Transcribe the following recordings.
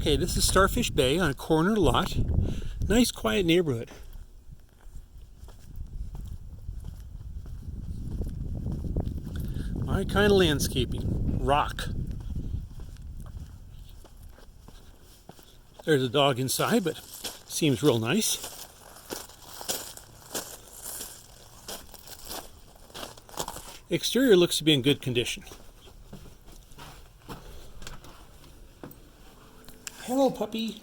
Okay, this is Starfish Bay on a corner lot. Nice quiet neighborhood. My kind of landscaping. Rock. There's a dog inside, but seems real nice. Exterior looks to be in good condition. Hello, puppy.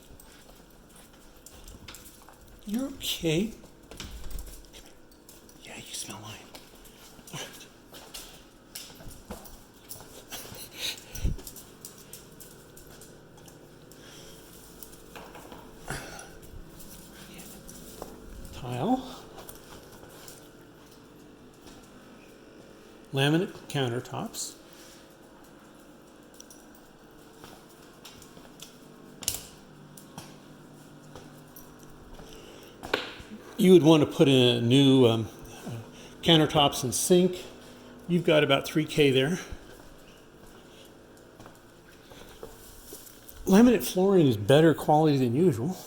You're okay. Yeah, you smell mine. All right. Tile. Laminate countertops. You would want to put in a new countertops and sink. You've got about 3K there. Laminate flooring is better quality than usual.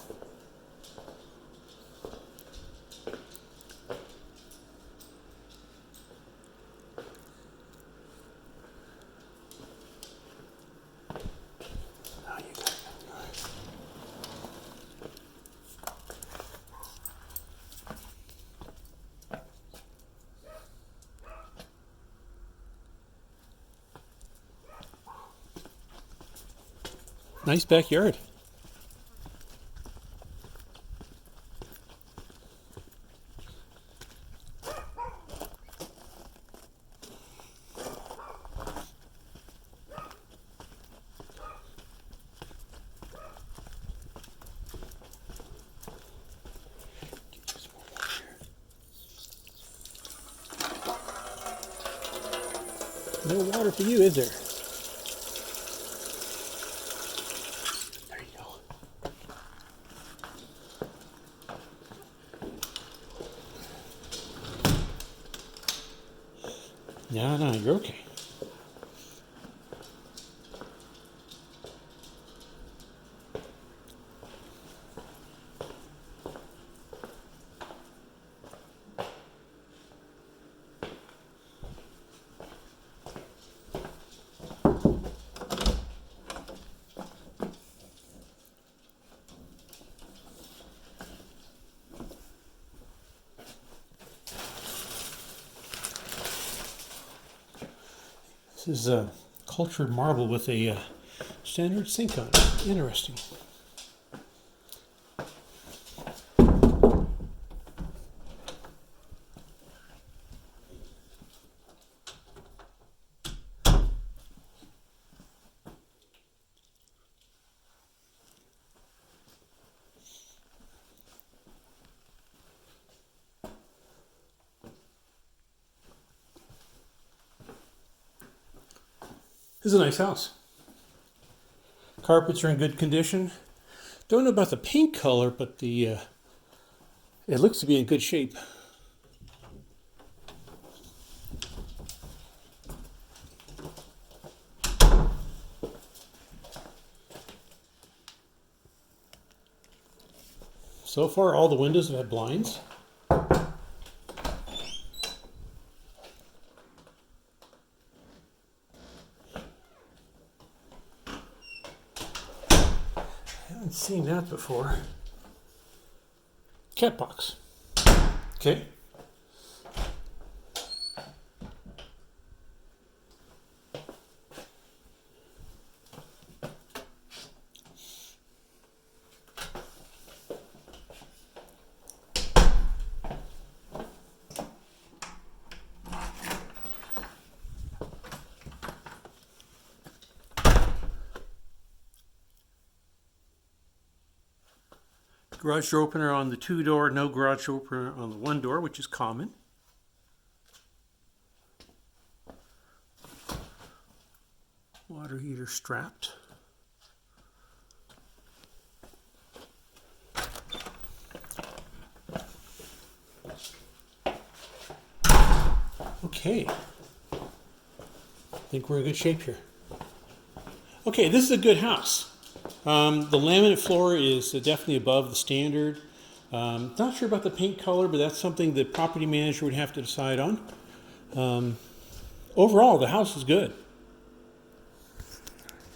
Nice backyard. No water for you, is there? There you go. No, you're okay. This is a cultured marble with a standard sink on it. Interesting. This is a nice house. Carpets are in good condition. Don't know about the paint color, but it looks to be in good shape. So far, all the windows have had blinds. Haven't seen that before. Cat box. Okay. Garage door opener on the 2-door, no garage opener on the 1-door, which is common. Water heater strapped. Okay. I think we're in good shape here. Okay, this is a good house. The laminate floor is definitely above the standard. Not sure about the paint color, but that's something the property manager would have to decide on. Overall, the house is good.